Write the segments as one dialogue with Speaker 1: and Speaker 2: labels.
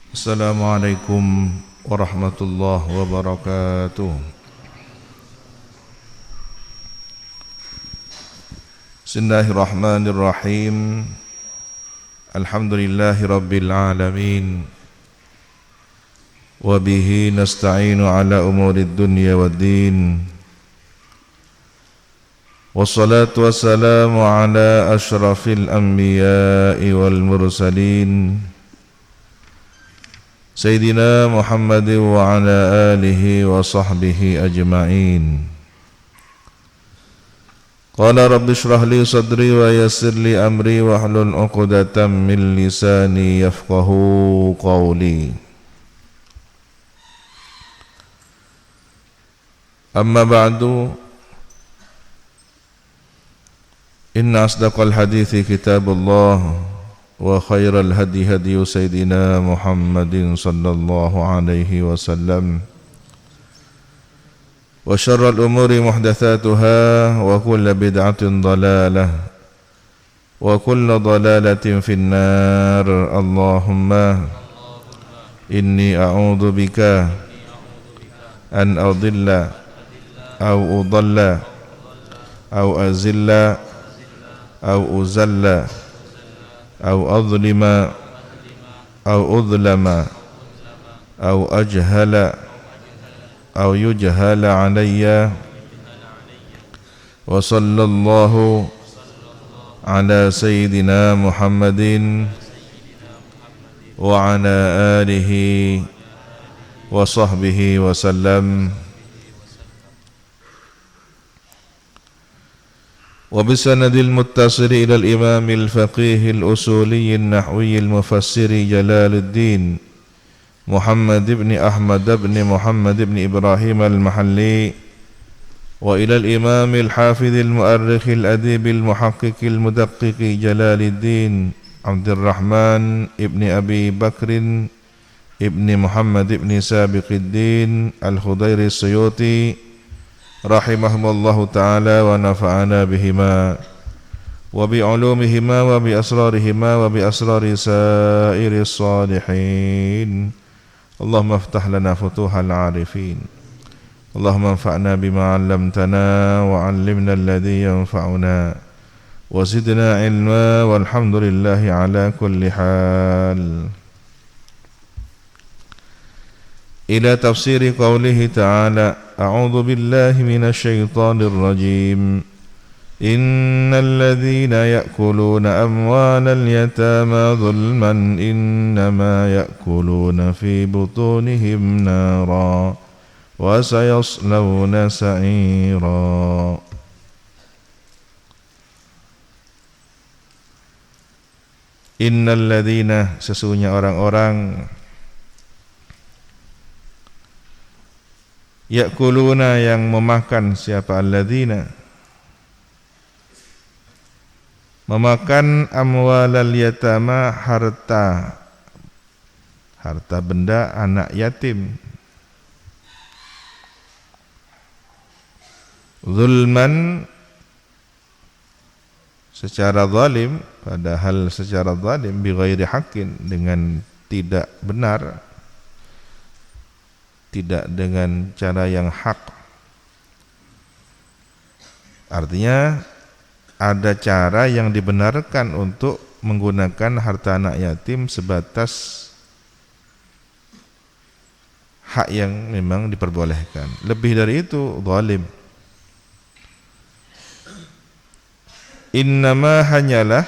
Speaker 1: Assalamualaikum warahmatullahi wabarakatuh. Bismillahirrahmanirrahim. Alhamdulillahi rabbil alamin. Wa bihi nasta'inu ala umurid dunya waddin. Wassalatu wassalamu ala ashrafil anbiya'i wal mursalin Sayyidina Muhammad wa ala alihi wa sahbihi ajma'in. Qala rabbi shrah li sadri wa yassir li amri wa hlul 'uqdatam min lisani yafqahu qawli. Amma ba'du, inna asdaqal hadithi kitabullah wa khairal hadi hadi sayyidina Muhammadin sallallahu alaihi wasallam wa syarral umuri muhdatsatuha wa kullu bid'atin dhalalah wa kullu dhalalatin finnar. Allahumma inni a'udzu bika an adilla aw udalla aw azilla aw uzalla أو أظلم أو أظلم أو أجهل أو يجهل علي. وصلى الله على سيدنا محمد وعلى آله وصحبه وسلم. وبسند المتصل إلى الإمام الفقيه الأصولي النحوي المفسر جلال الدين محمد بن أحمد بن محمد بن إبراهيم المحلي، وإلى الإمام الحافظ المؤرخ الأديب المحقق المدقق جلال الدين عبد الرحمن ابن أبي بكر ابن محمد ابن سابق الدين الخضيري السيوطي rahimahumullahu ta'ala wa nafa'ana bihima wa bi'ulumihima wa bi asrarihima wa bi asrari sairis salihin. Allahumma aftah lana futuhal arifin. Allahumma anfa'na bima 'allamtana wa 'allimna alladhi yanfa'una wa zidna ilma walhamdulillahi ala kulli hal. Ila tafsiri qawlihi ta'ala, a'udzu billahi minasy syaithanir rajim. Innal ladzina ya'kuluna amwalal yatama dzulman innama ya'kuluna fi butunihim nara wa sayaslawna sa'ira. Innal ladzina, sesungguhnya orang-orang ya'kuluna yang memakan, siapa alladzina? Memakan amwalal yatama, harta benda anak yatim. Zulman, secara zalim, padahal secara zalim, bi ghairi haqqin, dengan tidak benar, tidak dengan cara yang hak. Artinya ada cara yang dibenarkan untuk menggunakan harta anak yatim sebatas hak yang memang diperbolehkan. Lebih dari itu zalim. Innama, hanyalah,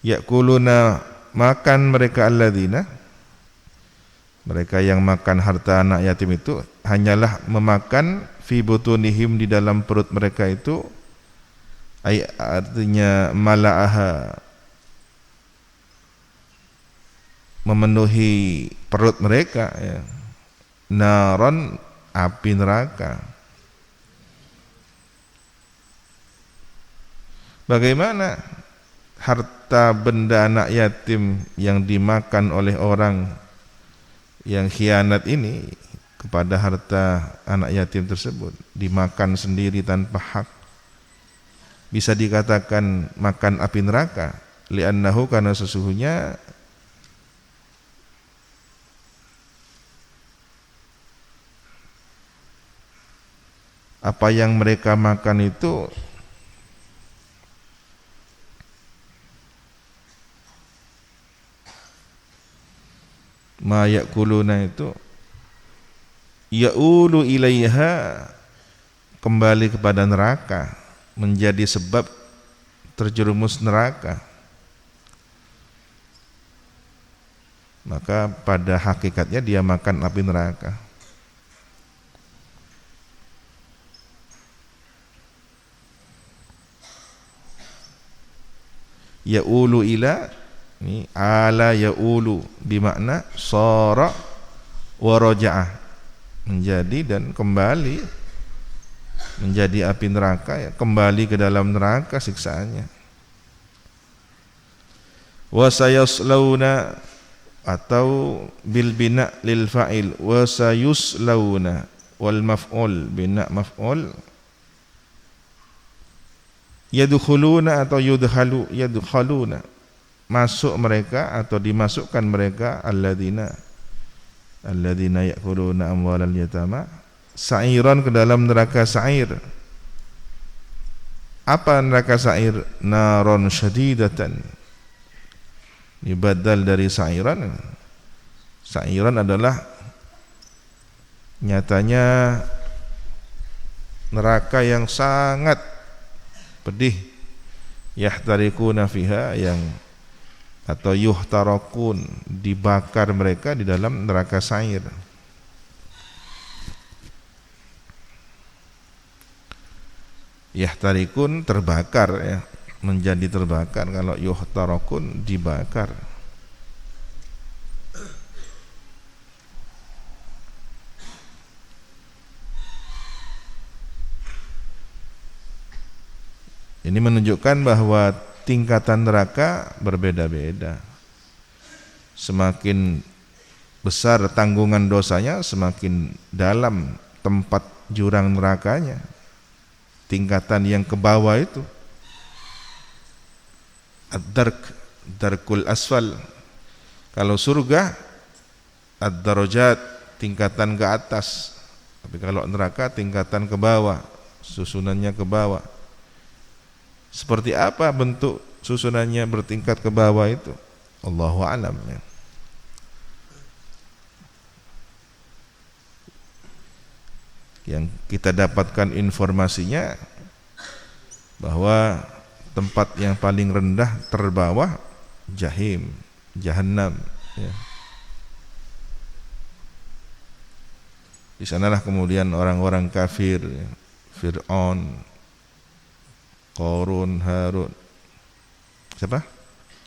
Speaker 1: yakuluna, makan mereka alladzina, mereka yang makan harta anak yatim itu hanyalah memakan fi butunihim, di dalam perut mereka itu, artinya mala'aha, memenuhi perut mereka, ya. Naron, api neraka. Bagaimana harta benda anak yatim yang dimakan oleh orang yang khianat ini kepada harta anak yatim tersebut, dimakan sendiri tanpa hak, bisa dikatakan makan api neraka? Li'annahu, karena sesungguhnya apa yang mereka makan itu ma yakuluna itu ya'ulu ilaiha, kembali kepada neraka, menjadi sebab terjerumus neraka. Maka pada hakikatnya dia makan api neraka. Ya'ulu ila, ini ala ya'ulu bimakna sara wa raja'ah, menjadi dan kembali, menjadi api neraka, ya, kembali ke dalam neraka siksaannya. Wa sayaslawna, atau bil bina lil fa'il, wa sayuslawna, wal maf'ul bina maf'ul, yadkhuluna atau yadkhaluna, masuk mereka atau dimasukkan mereka, alladzina ya'kuluna amwalal yatama, sa'iran, ke dalam neraka sa'ir. Apa neraka sa'ir? Naron syadidatan, ini badal dari sa'iran. Sa'iran adalah nyatanya neraka yang sangat pedih, yahtarikuna fiha, yang atau yuhtarakun, dibakar mereka di dalam neraka sa'ir. Yahtarikun terbakar, ya, menjadi terbakar. Kalau yuhtarakun dibakar. Ini menunjukkan bahwa tingkatan neraka berbeda-beda. Semakin besar tanggungan dosanya, semakin dalam tempat jurang nerakanya. Tingkatan yang ke bawah itu ad-darkul asfal. Kalau surga ad-darajat, tingkatan ke atas. Tapi kalau neraka tingkatan ke bawah, susunannya ke bawah. Seperti apa bentuk susunannya bertingkat ke bawah itu? Allahu a'lam, ya. Yang kita dapatkan informasinya bahwa tempat yang paling rendah terbawah jahim, jahannam, ya. Di sanalah kemudian orang-orang kafir, ya, Fir'aun, Qarun, Harun, siapa?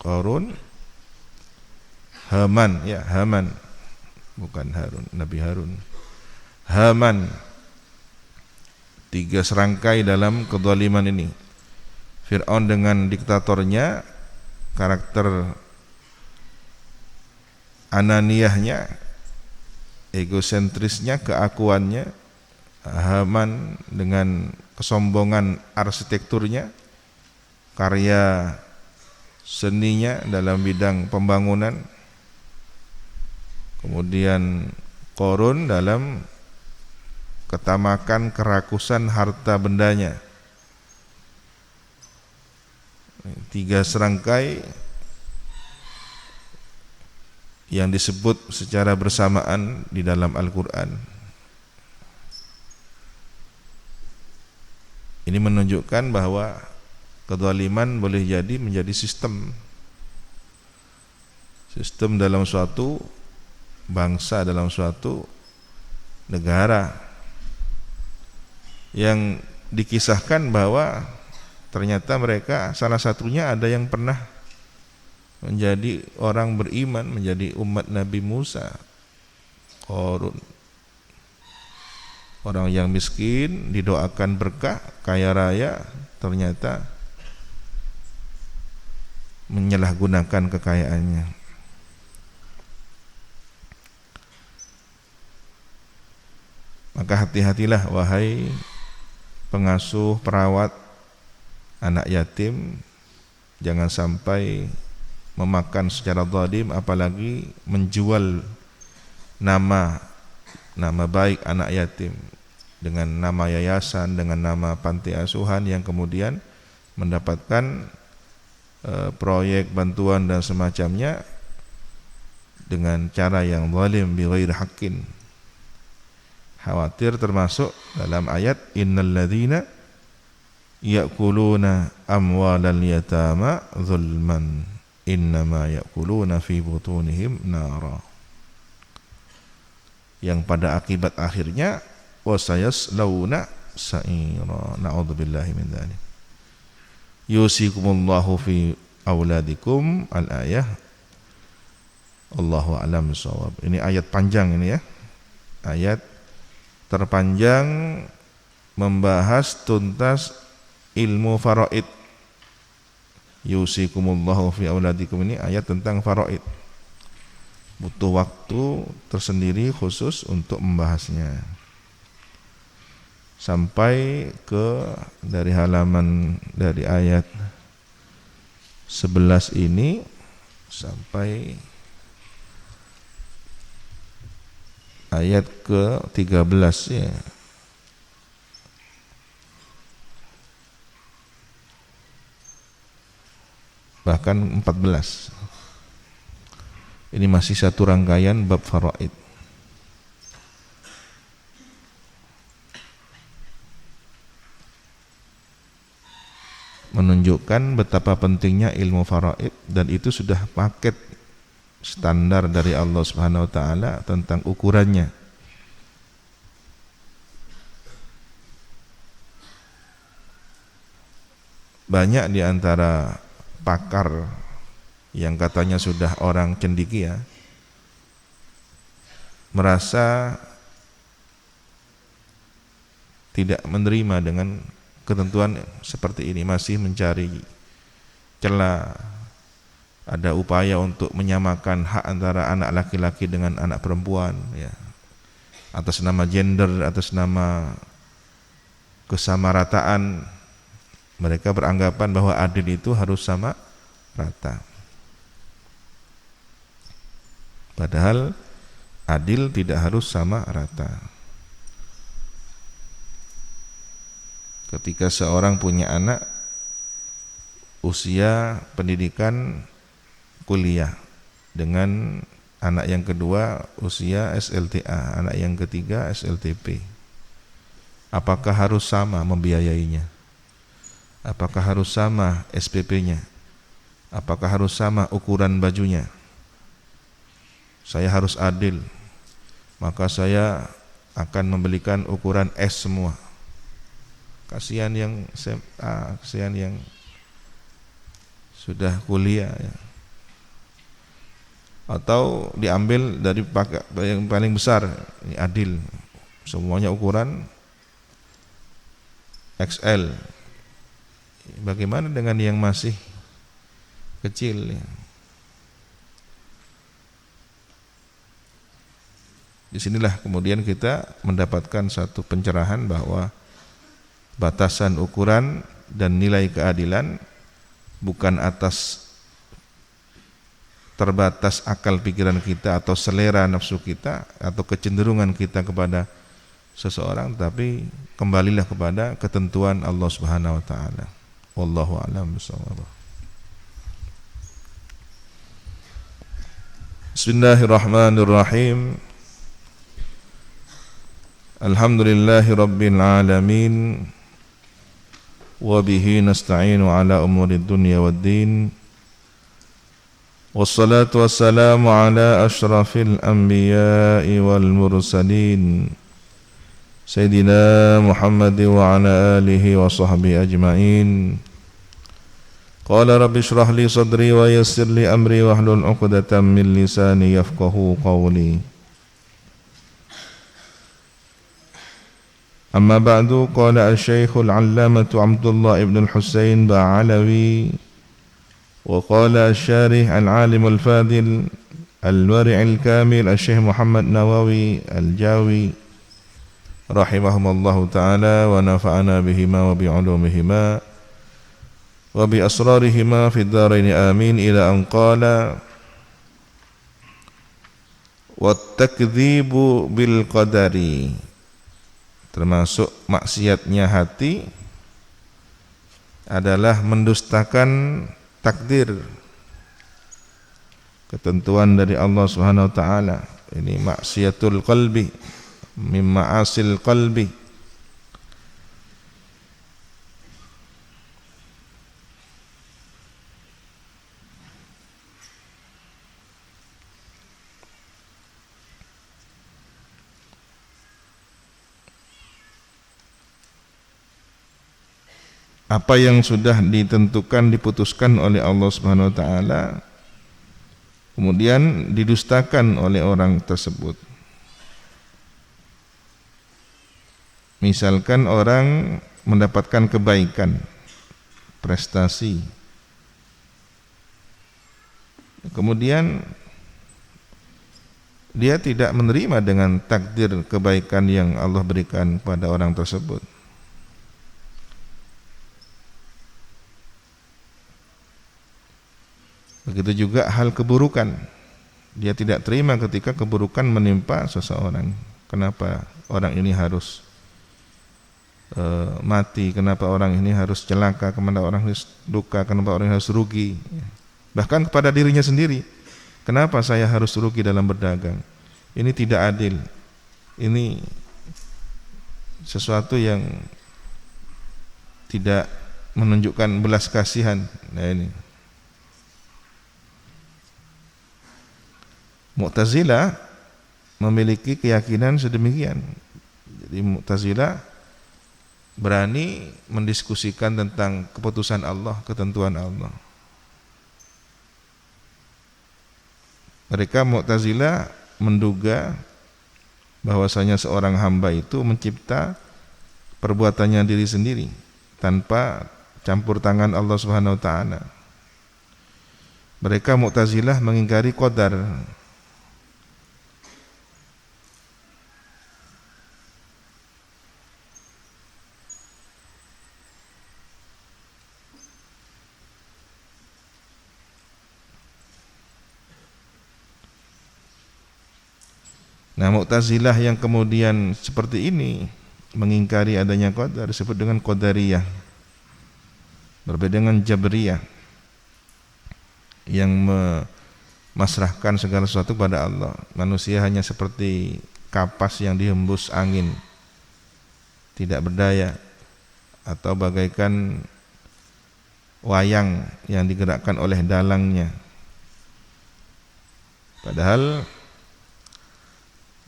Speaker 1: Qarun, Haman, ya, Haman, bukan Harun, Nabi Harun, Haman. 3 serangkai dalam kezaliman ini. Fir'aun dengan diktatornya, karakter ananiyahnya, egosentrisnya, keakuannya. Haman dengan kesombongan arsitekturnya, karya seninya dalam bidang pembangunan. Kemudian Qarun dalam ketamakan, kerakusan harta bendanya. 3 serangkai yang disebut secara bersamaan di dalam Al-Quran. Ini menunjukkan bahwa kezaliman boleh jadi menjadi sistem dalam suatu bangsa, dalam suatu negara, yang dikisahkan bahwa ternyata mereka salah satunya ada yang pernah menjadi orang beriman, menjadi umat Nabi Musa. Qarun, orang yang miskin, didoakan berkah, kaya raya, ternyata menyalahgunakan kekayaannya. Maka hati-hatilah wahai pengasuh, perawat anak yatim, jangan sampai memakan secara zalim, apalagi menjual nama baik anak yatim. dengan nama yayasan, dengan nama panti asuhan yang kemudian mendapatkan proyek bantuan dan semacamnya dengan cara yang zalim bighairi haqqin. Khawatir termasuk dalam ayat innal ladzina ya'kuluna amwalal yatama zulman innama ya'kuluna fi butunihim nara, yang pada akibat akhirnya wasayaslawna sa'ira. Na'udzubillahi min dzalik. Yusikumullahu fi auladikum al-ayah. Allahu a'lam bissawab. Ini ayat panjang ini ya. Ayat terpanjang membahas tuntas ilmu faraid. Yusikumullahu fi auladikum ini ayat tentang faraid. Butuh waktu tersendiri khusus untuk membahasnya. Sampai ke dari halaman dari ayat 11 ini sampai ayat ke-13 ya. Bahkan 14. Ini masih satu rangkaian bab faraid. Menunjukkan betapa pentingnya ilmu faraid, dan itu sudah paket standar dari Allah Subhanahu wa taala tentang ukurannya. Banyak di antara pakar yang katanya sudah orang cendekia merasa tidak menerima dengan ketentuan seperti ini, masih mencari celah, ada upaya untuk menyamakan hak antara anak laki-laki dengan anak perempuan ya, atas nama gender, atas nama kesamarataan. Mereka beranggapan bahwa adil itu harus sama rata, padahal adil tidak harus sama rata. Ketika seorang punya anak usia pendidikan kuliah dengan anak yang kedua usia SLTA, anak yang ketiga SLTP, apakah harus sama membiayainya? Apakah harus sama SPP-nya? Apakah harus sama ukuran bajunya? Saya harus adil, maka saya akan membelikan ukuran S semua. Kasihan yang SMA, kasihan yang sudah kuliah ya. Atau diambil dari yang paling besar, ini adil, semuanya ukuran XL. Bagaimana dengan yang masih kecil ya? Disinilah kemudian kita mendapatkan satu pencerahan bahwa batasan ukuran dan nilai keadilan bukan atas terbatas akal pikiran kita atau selera nafsu kita atau kecenderungan kita kepada seseorang, tapi kembalilah kepada ketentuan Allah Subhanahu wa taala. Wallahu a'lam bishawab. Bismillahirrahmanirrahim. Alhamdulillahi rabbil alamin. Wa bihi nasta'inu ala umuri dunya waddin. Wassalatu wassalamu ala ashrafil anbiya'i wal mursalin Sayyidina Muhammad wa ala alihi wa sahbihi ajma'in. Qala rabbi shrah li sadri wa yassir li amri wahlul 'uqdatam min lisani yafqahu qawli. Amma ba'du, qala al-syaikh al-'allamah Abdullah ibn al-Husain Ba'alawi wa qala al-syarih al-'alim al-fadil al-wari' al-kamil al-syaikh Muhammad Nawawi al-Jawi rahimahumullahu ta'ala wa nafa'ana bihima wa bi'ulumihima wa bi asrarihima fid dharain amin, ila an qala wat takdzibu bil qadari. Termasuk maksiatnya hati adalah mendustakan takdir, ketentuan dari Allah Subhanahu wa taala. Ini maksiatul qalbi, min ma'asil qalbi. Apa yang sudah ditentukan, diputuskan oleh Allah Subhanahu wa taala kemudian didustakan oleh orang tersebut. Misalkan orang mendapatkan kebaikan, prestasi, kemudian dia tidak menerima dengan takdir kebaikan yang Allah berikan pada orang tersebut. Begitu juga hal keburukan, dia tidak terima ketika keburukan menimpa seseorang. Kenapa orang ini harus mati, kenapa orang ini harus celaka, kenapa orang harus duka, kenapa orang ini harus rugi. Bahkan kepada dirinya sendiri, kenapa saya harus rugi dalam berdagang? Ini tidak adil, ini sesuatu yang tidak menunjukkan belas kasihan. Nah ini Mu'tazilah memiliki keyakinan sedemikian. Jadi Mu'tazilah berani mendiskusikan tentang keputusan Allah, ketentuan Allah. Mereka Mu'tazilah menduga bahwasanya seorang hamba itu mencipta perbuatannya diri sendiri tanpa campur tangan Allah Subhanahu wa taala. Mereka Mu'tazilah mengingkari qadar. Nah, Mu'tazilah yang kemudian seperti ini mengingkari adanya qadar disebut dengan qadariyah. Berbeda dengan Jabriyah yang memasrahkan segala sesuatu pada Allah. Manusia hanya seperti kapas yang dihembus angin, tidak berdaya, atau bagaikan wayang yang digerakkan oleh dalangnya. Padahal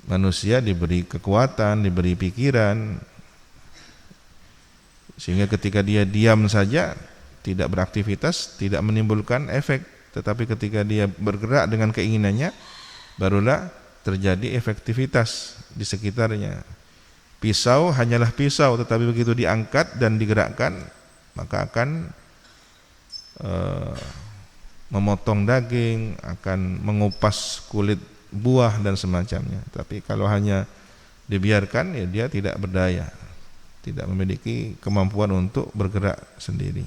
Speaker 1: manusia diberi kekuatan, diberi pikiran, sehingga ketika dia diam saja, tidak beraktivitas, tidak menimbulkan efek. Tetapi ketika dia bergerak dengan keinginannya, barulah terjadi efektivitas di sekitarnya. Pisau hanyalah pisau, tetapi begitu diangkat dan digerakkan, maka akan memotong daging, akan mengupas kulit buah dan semacamnya. Tapi kalau hanya dibiarkan, ya dia tidak berdaya, tidak memiliki kemampuan untuk bergerak sendiri.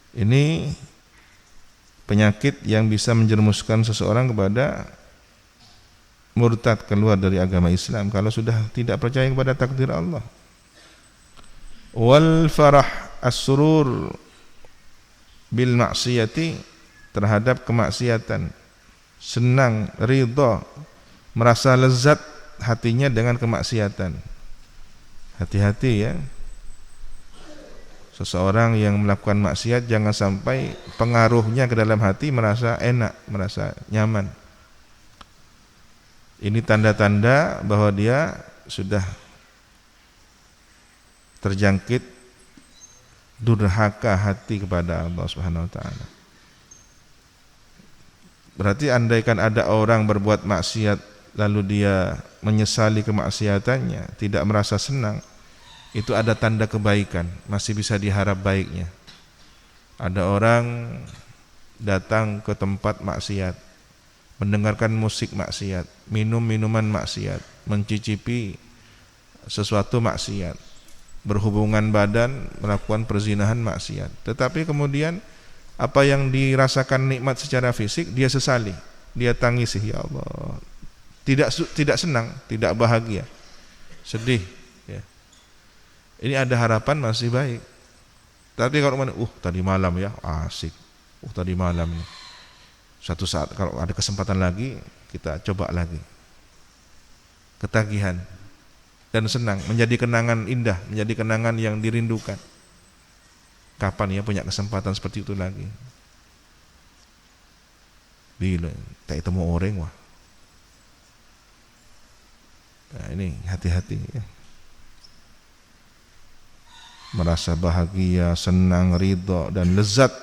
Speaker 1: Ini penyakit yang bisa menjerumuskan seseorang kepada murtad, keluar dari agama Islam kalau sudah tidak percaya kepada takdir Allah. Wal farah as-surur bil maksiyati, terhadap kemaksiatan, senang, ridha, merasa lezat hatinya dengan kemaksiatan. Hati-hati ya, seseorang yang melakukan maksiat jangan sampai pengaruhnya ke dalam hati merasa enak, merasa nyaman. Ini tanda-tanda bahwa dia sudah terjangkit durhaka hati kepada Allah Subhanahu wa taala. Berarti andaikan ada orang berbuat maksiat lalu dia menyesali kemaksiatannya, tidak merasa senang, itu ada tanda kebaikan, masih bisa diharap baiknya. Ada orang datang ke tempat maksiat, mendengarkan musik maksiat, minum minuman maksiat, mencicipi sesuatu maksiat, berhubungan badan, melakukan perzinahan maksiat. Tetapi kemudian apa yang dirasakan nikmat secara fisik dia sesali, dia tangisi, ya Allah, tidak senang, tidak bahagia, sedih ya. Ini ada harapan masih baik. Tapi kalau tadi malam ya asik, tadi malam nih. Suatu saat kalau ada kesempatan lagi kita coba lagi. Ketagihan dan senang, menjadi kenangan indah, menjadi kenangan yang dirindukan. Kapan ya punya kesempatan seperti itu lagi? Bila tak ketemu orang wah. Nah, ini hati-hati ya. Merasa bahagia, senang, ridho dan lezat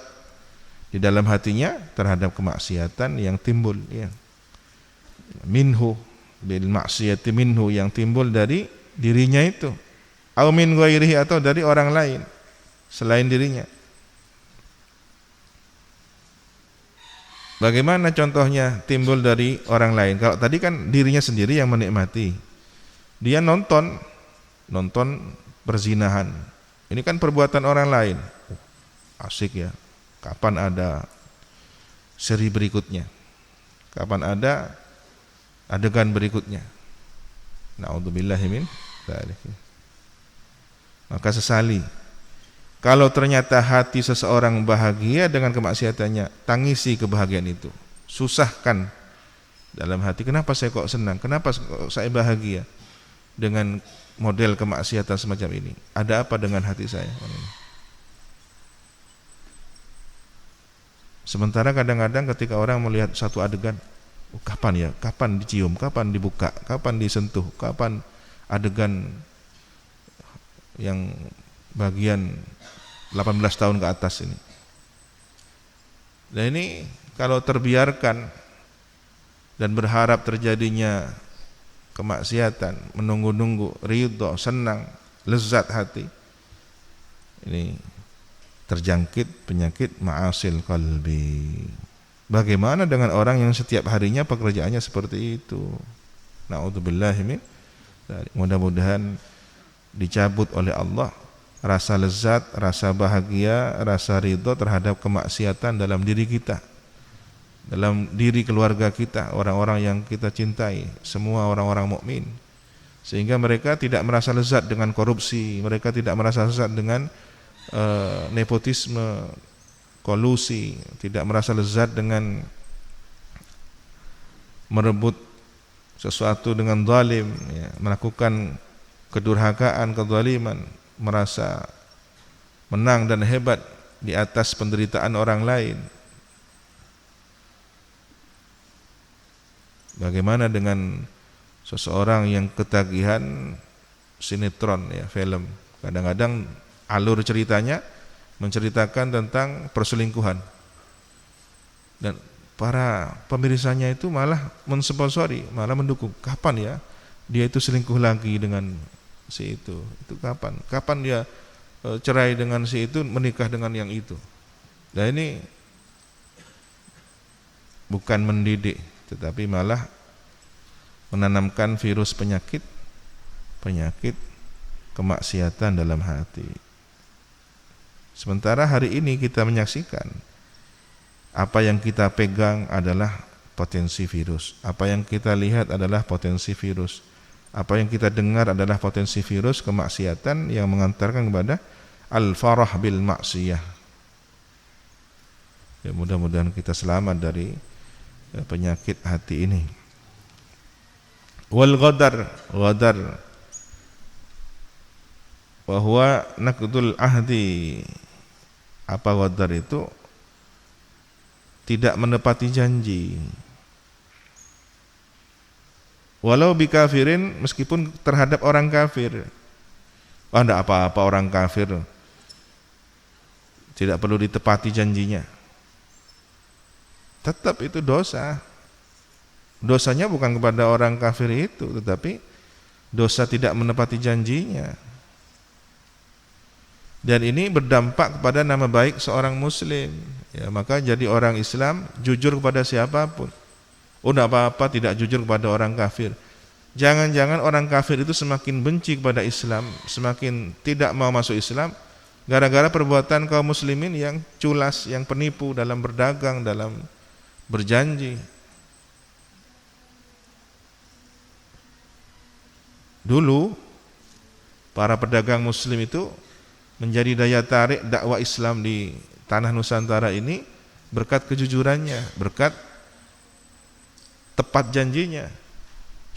Speaker 1: di dalam hatinya terhadap kemaksiatan yang timbul ya. Minhu bil maksiyati minhu, yang timbul dari dirinya itu, au min ghairihi, atau dari orang lain selain dirinya. Bagaimana contohnya timbul dari orang lain? Kalau tadi kan dirinya sendiri yang menikmati, dia nonton perzinahan. Ini kan perbuatan orang lain. Asik ya. Kapan ada seri berikutnya? Kapan ada adegan berikutnya? Na'udzubillahi min dzalik. Maka sesali kalau ternyata hati seseorang bahagia dengan kemaksiatannya, tangisi kebahagiaan itu. Susahkan dalam hati, kenapa saya kok senang? Kenapa kok saya bahagia dengan model kemaksiatan semacam ini? Ada apa dengan hati saya? Sementara kadang-kadang ketika orang melihat satu adegan, kapan ya? Kapan dicium? Kapan dibuka? Kapan disentuh? Kapan adegan yang bagian 18 tahun ke atas ini? Dan ini kalau terbiarkan dan berharap terjadinya kemaksiatan, menunggu-nunggu, ridho, senang, lezat hati, ini terjangkit penyakit ma'asil qalbi. Bagaimana dengan orang yang setiap harinya pekerjaannya seperti itu? Na'udzubillahi min dzalik. Mudah-mudahan dicabut oleh Allah rasa lezat, rasa bahagia, rasa ridho terhadap kemaksiatan dalam diri kita, dalam diri keluarga kita, orang-orang yang kita cintai, semua orang-orang mukmin, sehingga mereka tidak merasa lezat dengan korupsi, mereka tidak merasa lezat dengan nepotisme, kolusi, tidak merasa lezat dengan merebut sesuatu dengan zalim ya, melakukan kedurhakaan, kezaliman, merasa menang dan hebat di atas penderitaan orang lain. Bagaimana dengan seseorang yang ketagihan sinetron ya, film? Kadang-kadang alur ceritanya menceritakan tentang perselingkuhan, dan para pemirsanya itu malah mensponsori, malah mendukung. Kapan ya dia itu selingkuh lagi dengan si itu kapan? Kapan dia cerai dengan si itu, menikah dengan yang itu? Dan ini bukan mendidik, tetapi malah menanamkan virus penyakit kemaksiatan dalam hati. Sementara hari ini kita menyaksikan apa yang kita pegang adalah potensi virus, apa yang kita lihat adalah potensi virus, apa yang kita dengar adalah potensi virus kemaksiatan yang mengantarkan kepada al-farah bil maksiyah. Ya, mudah-mudahan kita selamat dari penyakit hati ini. Wal ghadar wa huwa naqdul ahdi. Apa ghadar itu? Tidak menepati janji. Walau bikafirin, meskipun terhadap orang kafir. Tidak apa-apa orang kafir, tidak perlu ditepati janjinya. Tetap itu dosa. Dosanya bukan kepada orang kafir itu, tetapi dosa tidak menepati janjinya. Dan ini berdampak kepada nama baik seorang muslim ya, maka jadi orang Islam jujur kepada siapapun. Tidak apa-apa tidak jujur kepada orang kafir. Jangan-jangan orang kafir itu semakin benci kepada Islam, semakin tidak mau masuk Islam gara-gara perbuatan kaum muslimin yang culas, yang penipu dalam berdagang, dalam berjanji. Dulu para pedagang muslim itu menjadi daya tarik dakwah Islam di tanah Nusantara ini berkat kejujurannya, berkat tepat janjinya.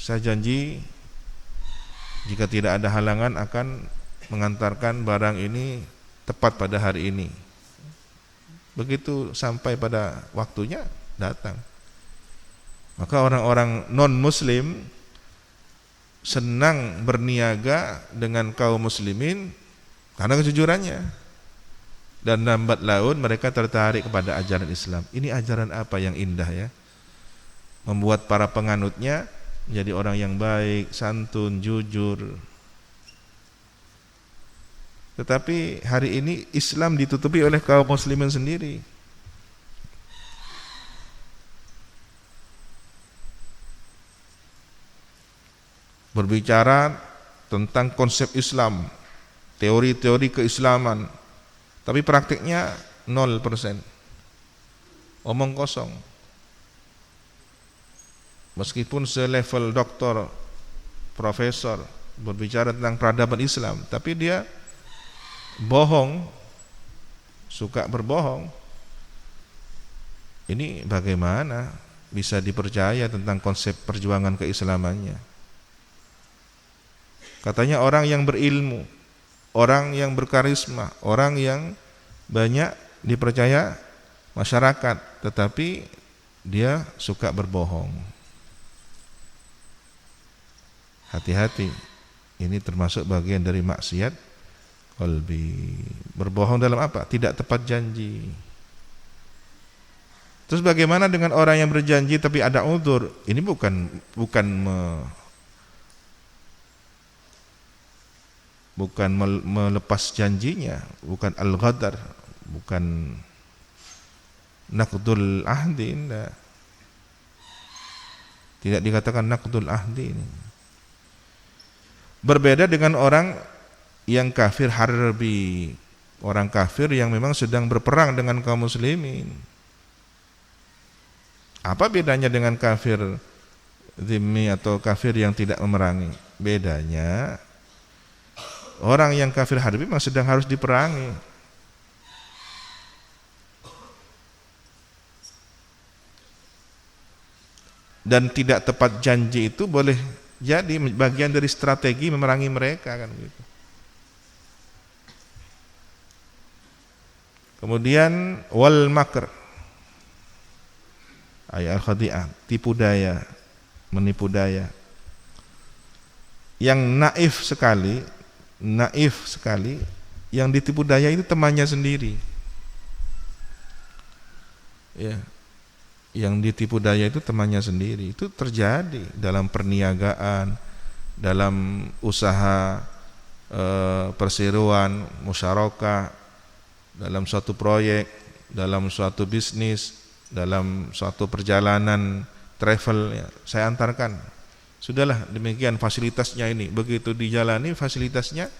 Speaker 1: Saya janji jika tidak ada halangan akan mengantarkan barang ini tepat pada hari ini. Begitu sampai pada waktunya datang. Maka orang-orang non-muslim senang berniaga dengan kaum muslimin karena kejujurannya. Dan lambat laun mereka tertarik kepada ajaran Islam. Ini ajaran apa yang indah ya, membuat para penganutnya menjadi orang yang baik, santun, jujur. Tetapi hari ini Islam ditutupi oleh kaum muslimin sendiri. Berbicara tentang konsep Islam, teori-teori keislaman, tapi praktiknya 0%. Omong kosong. Meskipun selevel doktor, profesor berbicara tentang peradaban Islam, tapi dia bohong, suka berbohong. Ini bagaimana bisa dipercaya tentang konsep perjuangan keislamannya? Katanya orang yang berilmu, orang yang berkarisma, orang yang banyak dipercaya masyarakat, tetapi dia suka berbohong. Hati-hati, ini termasuk bagian dari maksiat qalbi. Berbohong dalam apa? Tidak tepat janji. Terus bagaimana dengan orang yang berjanji tapi ada udzur? Ini bukan melepas janjinya, bukan al-ghadar, bukan naqdul ahdi, enggak. Tidak dikatakan naqdul ahdi ini. Berbeda dengan orang yang kafir harbi, orang kafir yang memang sedang berperang dengan kaum muslimin. Apa bedanya dengan kafir zimmi atau kafir yang tidak memerangi? Bedanya orang yang kafir harbi memang sedang harus diperangi. Dan tidak tepat janji itu boleh jadi bagian dari strategi memerangi mereka kan gitu. Kemudian wal makr, ayat khadi'ah, tipu daya, menipu daya. Yang naif sekali, yang ditipu daya itu temannya sendiri. Ya, yang ditipu daya itu temannya sendiri. Itu terjadi dalam perniagaan, dalam usaha perseroan, musyarakah, dalam suatu proyek, dalam suatu bisnis, dalam suatu perjalanan travel. Ya, saya antarkan. Sudahlah demikian fasilitasnya ini. Begitu dijalani fasilitasnya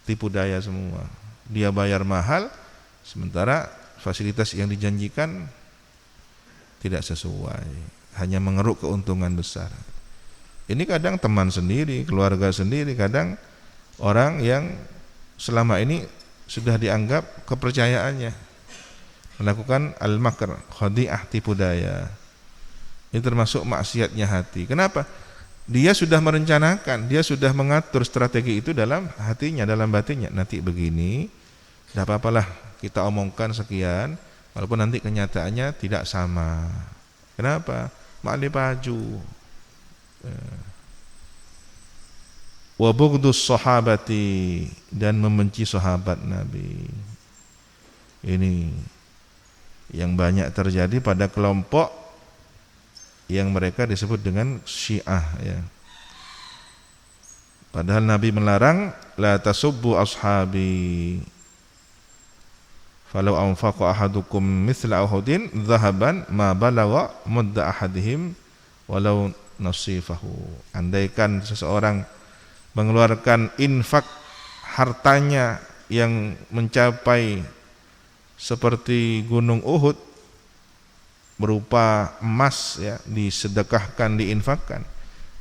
Speaker 1: tipu daya semua. Dia bayar mahal, sementara fasilitas yang dijanjikan tidak sesuai, hanya mengeruk keuntungan besar. Ini kadang teman sendiri, keluarga sendiri, kadang orang yang selama ini sudah dianggap kepercayaannya melakukan al-makr, khadi'ah, tipu daya. Ini termasuk maksiatnya hati. Kenapa? Dia sudah merencanakan, dia sudah mengatur strategi itu dalam hatinya, dalam batinnya. Nanti begini, tidak apa-apalah kita omongkan sekian, walaupun nanti kenyataannya tidak sama. Kenapa? Ma'li paju. Wa bughdus sahabati, dan membenci sahabat Nabi. Ini yang banyak terjadi pada kelompok yang mereka disebut dengan Syiah ya. Padahal Nabi melarang la tasubbu ashabi falau anfaqa ahadukum mithla uhudin dhahaban ma balagha mudda ahadihim walau nasifahu. Andaikan seseorang mengeluarkan infak hartanya yang mencapai seperti gunung Uhud berupa emas ya, disedekahkan, diinfakkan,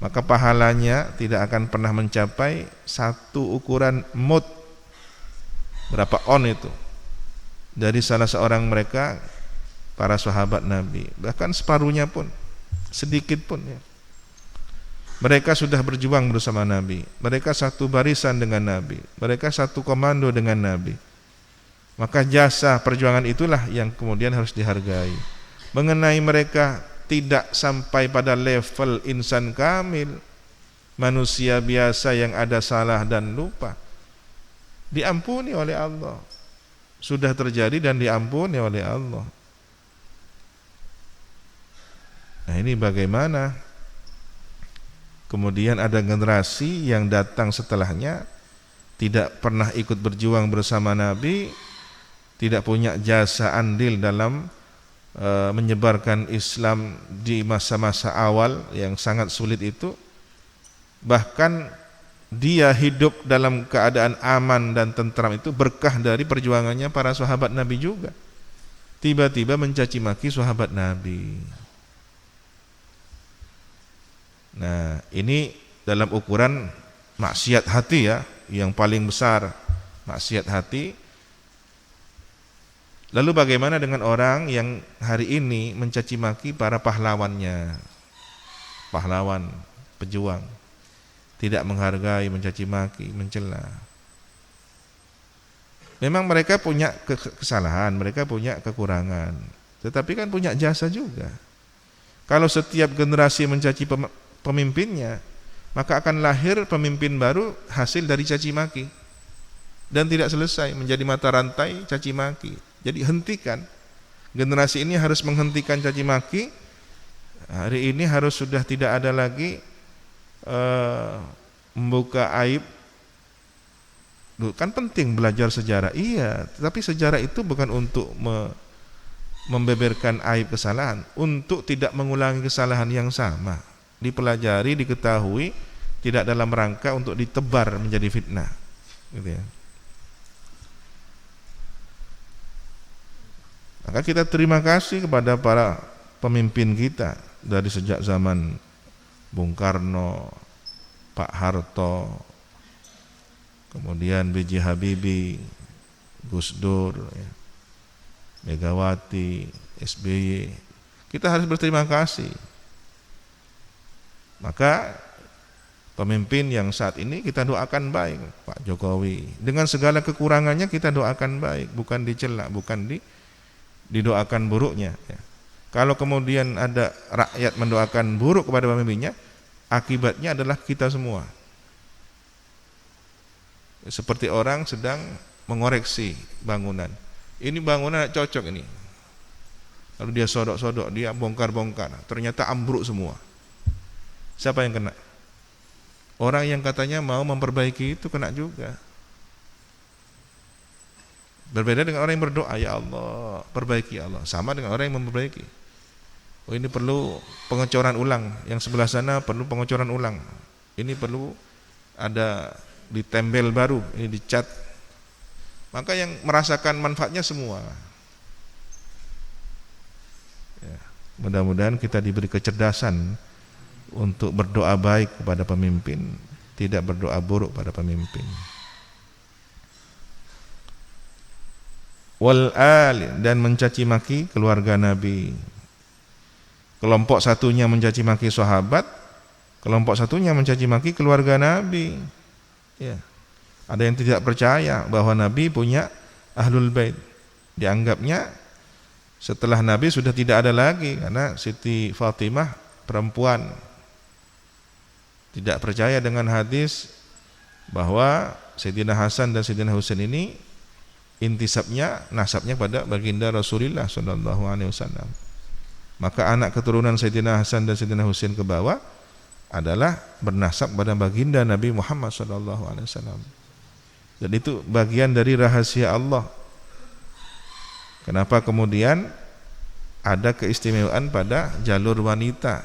Speaker 1: maka pahalanya tidak akan pernah mencapai satu ukuran mud. Berapa on itu dari salah seorang mereka, para sahabat Nabi, bahkan separuhnya pun, sedikit pun ya. Mereka sudah berjuang bersama Nabi, mereka satu barisan dengan Nabi, mereka satu komando dengan Nabi. Maka jasa perjuangan itulah yang kemudian harus dihargai. Mengenai mereka tidak sampai pada level insan kamil, manusia biasa yang ada salah dan lupa, diampuni oleh Allah. Sudah terjadi dan diampuni oleh Allah. Nah, ini bagaimana kemudian ada generasi yang datang setelahnya tidak pernah ikut berjuang bersama Nabi, tidak punya jasa andil dalam menyebarkan Islam di masa-masa awal yang sangat sulit itu. Bahkan dia hidup dalam keadaan aman dan tentram itu berkah dari perjuangannya para sahabat Nabi juga. Tiba-tiba mencaci maki sahabat Nabi. Nah, ini dalam ukuran maksiat hati ya, yang paling besar maksiat hati. Lalu bagaimana dengan orang yang hari ini mencaci maki para pahlawannya, pahlawan, pejuang, tidak menghargai, mencaci maki, mencela. Memang mereka punya kesalahan, mereka punya kekurangan, tetapi kan punya jasa juga. Kalau setiap generasi mencaci pemimpinnya, maka akan lahir pemimpin baru hasil dari caci maki, dan tidak selesai, menjadi mata rantai caci maki. Jadi hentikan, generasi ini harus menghentikan caci maki. Hari ini harus sudah tidak ada lagi membuka aib. Kan penting belajar sejarah, iya, tapi sejarah itu bukan untuk membeberkan aib kesalahan, untuk tidak mengulangi kesalahan yang sama. Dipelajari, diketahui, tidak dalam rangka untuk ditebar menjadi fitnah, gitu ya. Maka kita terima kasih kepada para pemimpin kita dari sejak zaman Bung Karno, Pak Harto, kemudian B.J. Habibie, Gus Dur, Megawati, SBY. Kita harus berterima kasih. Maka pemimpin yang saat ini kita doakan baik, Pak Jokowi, dengan segala kekurangannya kita doakan baik, bukan dicela, bukan didoakan buruknya ya. Kalau kemudian ada rakyat mendoakan buruk kepada pemimpinnya, akibatnya adalah kita semua. Seperti orang sedang mengoreksi bangunan. Ini bangunan cocok ini, lalu dia sodok-sodok, dia bongkar-bongkar, ternyata ambruk semua. Siapa yang kena? Orang yang katanya mau memperbaiki itu kena juga. Berbeda dengan orang yang berdoa, ya Allah, perbaiki ya Allah. Sama dengan orang yang memperbaiki. Oh, ini perlu pengecoran ulang, yang sebelah sana perlu pengecoran ulang. Ini perlu ada ditempel baru, ini dicat. Maka yang merasakan manfaatnya semua. Ya, mudah-mudahan kita diberi kecerdasan untuk berdoa baik kepada pemimpin, tidak berdoa buruk pada pemimpin. Wal al, dan mencaci maki keluarga Nabi. Kelompok satunya mencaci maki sahabat, kelompok satunya mencaci maki keluarga Nabi. Ya. Ada yang tidak percaya bahwa Nabi punya ahlul bait. Dianggapnya setelah Nabi sudah tidak ada lagi, karena Siti Fatimah perempuan. Tidak percaya dengan hadis bahwa Sayyidina Hasan dan Sayyidina Husain ini intisabnya, nasabnya pada baginda Rasulullah sallallahu alaihi wasallam. Maka anak keturunan Sayyidina Hasan dan Sayyidina Husain ke bawah adalah bernasab pada baginda Nabi Muhammad sallallahu alaihi wasallam. Dan itu bagian dari rahasia Allah. Kenapa kemudian ada keistimewaan pada jalur wanita?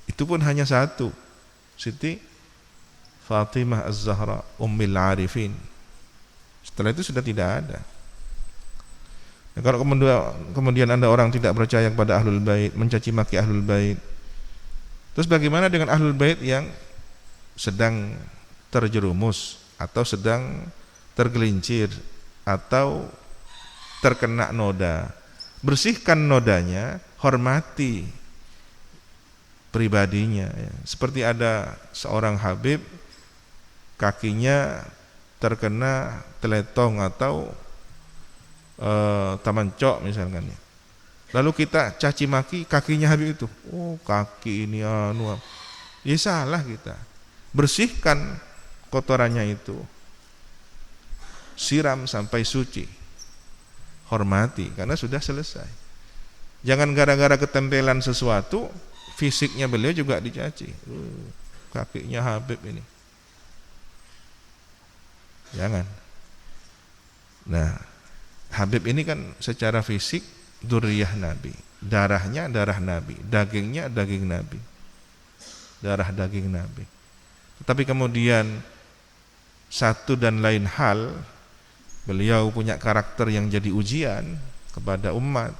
Speaker 1: Itu pun hanya satu, Siti Fatimah Az-Zahra Ummul Arifin. Setelah itu sudah tidak ada. Nah, kalau kemudian ada orang tidak percaya kepada ahlul bait, mencaci maki ahlul bait, Terus bagaimana dengan ahlul bait yang sedang terjerumus atau sedang tergelincir atau terkena noda? Bersihkan nodanya, hormati pribadinya ya. Seperti ada seorang habib kakinya terkena teletong atau tamancok misalkan ya. Lalu kita caci maki kakinya habib itu. Oh, kaki ini anu. Ya salah kita. Bersihkan kotorannya itu. Siram sampai suci. Hormati karena sudah selesai. Jangan gara-gara ketempelan sesuatu, fisiknya beliau juga dicaci. Kakinya habib ini. Jangan. Nah, habib ini kan secara fisik dzurriyyah Nabi, darahnya darah Nabi, dagingnya daging Nabi, darah daging Nabi. Tetapi kemudian satu dan lain hal, beliau punya karakter yang jadi ujian kepada umat,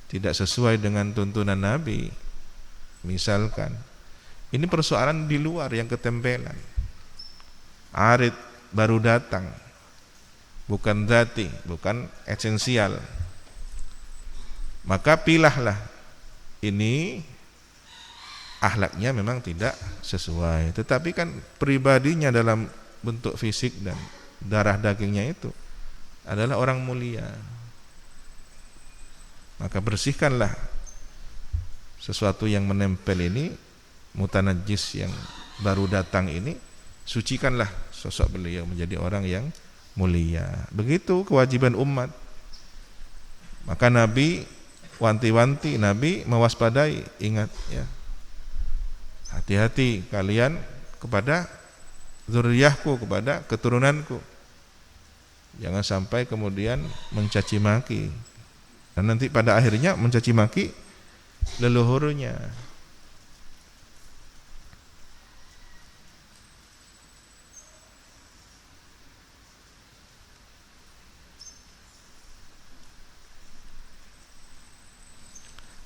Speaker 1: tidak sesuai dengan tuntunan Nabi. Misalkan, ini persoalan di luar yang ketempelan, arid baru datang, bukan dzati, bukan esensial. Maka pilahlah, ini akhlaknya memang tidak sesuai, tetapi kan pribadinya dalam bentuk fisik dan darah dagingnya itu adalah orang mulia. Maka bersihkanlah sesuatu yang menempel ini, mutanajjis yang baru datang ini, sucikanlah sosok beliau menjadi orang yang mulia. Begitu kewajiban umat. Maka Nabi wanti-wanti, Nabi mewaspadai, ingat ya, hati-hati kalian kepada dzurriyyahku, kepada keturunanku, jangan sampai kemudian mencaci maki, dan nanti pada akhirnya mencaci maki leluhurnya.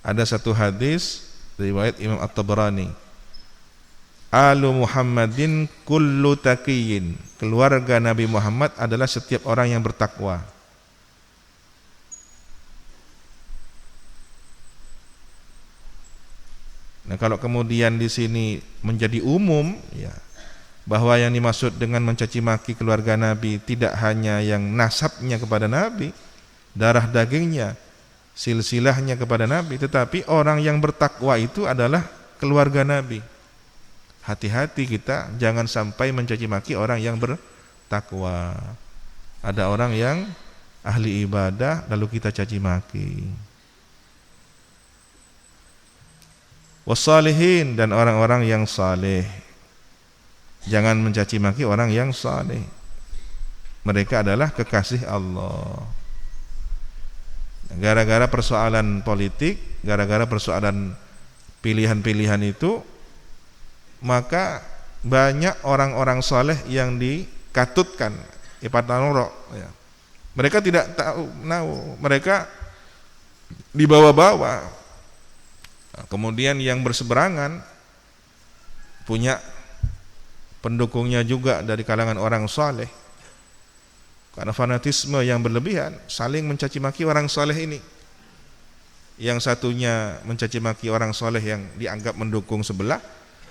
Speaker 1: Ada satu hadis riwayat Imam At-Tabrani, Alu Muhammadin kullu taqiyyin, keluarga Nabi Muhammad adalah setiap orang yang bertakwa. Nah, kalau kemudian di sini menjadi umum ya, bahwa yang dimaksud dengan mencaci maki keluarga Nabi tidak hanya yang nasabnya kepada Nabi, darah dagingnya, silsilahnya kepada Nabi, tetapi orang yang bertakwa itu adalah keluarga Nabi. Hati-hati kita jangan sampai mencaci maki orang yang bertakwa. Ada orang yang ahli ibadah lalu kita caci maki. Wassalihin, dan orang-orang yang saleh. Jangan mencaci maki orang yang saleh. Mereka adalah kekasih Allah. Gara-gara persoalan politik, gara-gara persoalan pilihan-pilihan itu, maka banyak orang-orang soleh yang dikatutkan, ipatanurok ya. Mereka tidak tahu, mereka dibawa-bawa. Nah, kemudian yang berseberangan punya pendukungnya juga dari kalangan orang soleh. Karena fanatisme yang berlebihan, saling mencaci maki orang soleh ini. Yang satunya mencaci maki orang soleh yang dianggap mendukung sebelah,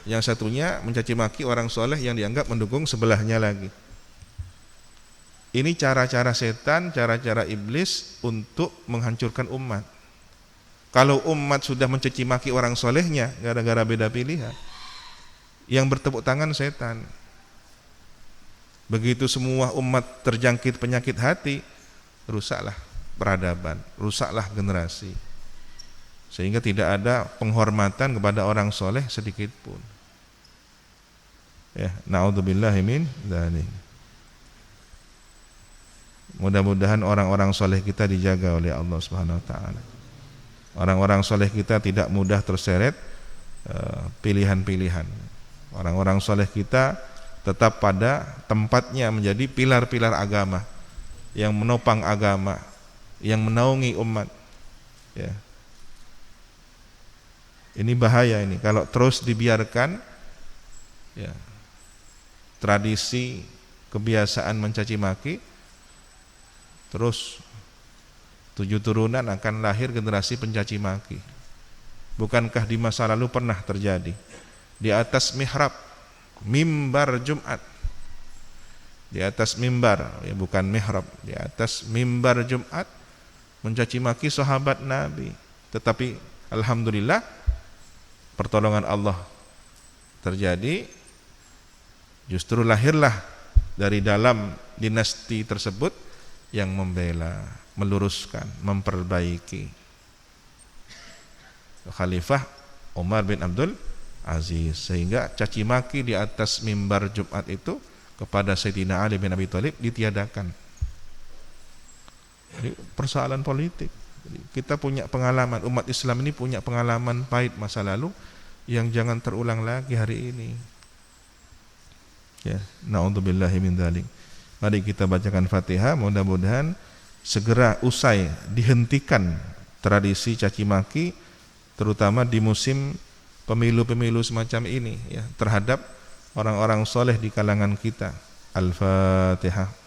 Speaker 1: yang satunya mencaci maki orang soleh yang dianggap mendukung sebelahnya lagi. Ini cara-cara setan, cara-cara iblis untuk menghancurkan umat. Kalau umat sudah mencaci maki orang solehnya gara-gara beda pilihan, yang bertepuk tangan setan. Begitu semua umat terjangkit penyakit hati, rusaklah peradaban, rusaklah generasi, sehingga tidak ada penghormatan kepada orang soleh sedikit pun. Ya, naudzubillahi min dzalik. Mudah-mudahan orang-orang soleh kita dijaga oleh Allah Subhanahu Wa Taala. Orang-orang soleh kita tidak mudah terseret pilihan-pilihan. Orang-orang soleh kita tetap pada tempatnya menjadi pilar-pilar agama yang menopang agama, yang menaungi umat ya. Ini bahaya ini kalau terus dibiarkan ya, tradisi kebiasaan mencaci maki, terus 7 turunan akan lahir generasi pencaci maki. Bukankah di masa lalu pernah terjadi di atas mihrab mimbar Jumat, di atas mimbar, ya bukan mihrab, di atas mimbar Jumat mencaci maki sahabat Nabi, tetapi alhamdulillah pertolongan Allah terjadi, justru lahirlah dari dalam dinasti tersebut yang membela, meluruskan, memperbaiki. Khalifah Umar bin Abdul Aziz, sehingga caci maki di atas mimbar Jumat itu kepada Sayyidina Ali bin Abi Thalib ditiadakan. Ini persoalan politik. Kita punya pengalaman, umat Islam ini punya pengalaman pahit masa lalu yang jangan terulang lagi hari ini. Ya, naudzubillahi min dzalik. Mari kita bacakan Fatihah, mudah-mudahan segera usai, dihentikan tradisi caci maki terutama di musim pemilu-pemilu semacam ini ya, terhadap orang-orang soleh di kalangan kita. Al-Fatihah.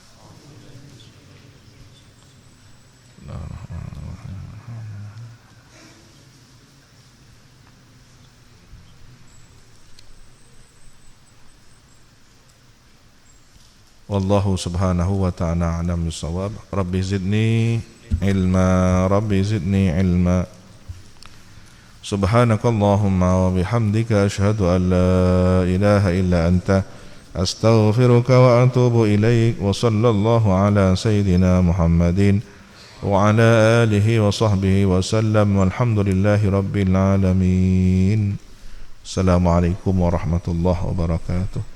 Speaker 1: Wallahu subhanahu wa ta'ala a'lam bissawab. Rabbi zidni ilma, Rabbi zidni ilma. Subhanakallahumma wa bihamdika asyhadu an la ilaha illa anta astaghfiruka wa atubu ilaik. Wa sallallahu ala sayyidina Muhammadin wa ala alihi wa sahbihi wa sallam. Walhamdulillahi rabbil alamin. Assalamualaikum warahmatullahi wabarakatuh.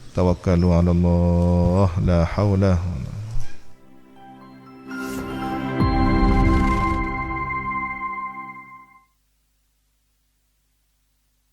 Speaker 1: Tawakkalu ala Allah, la hawla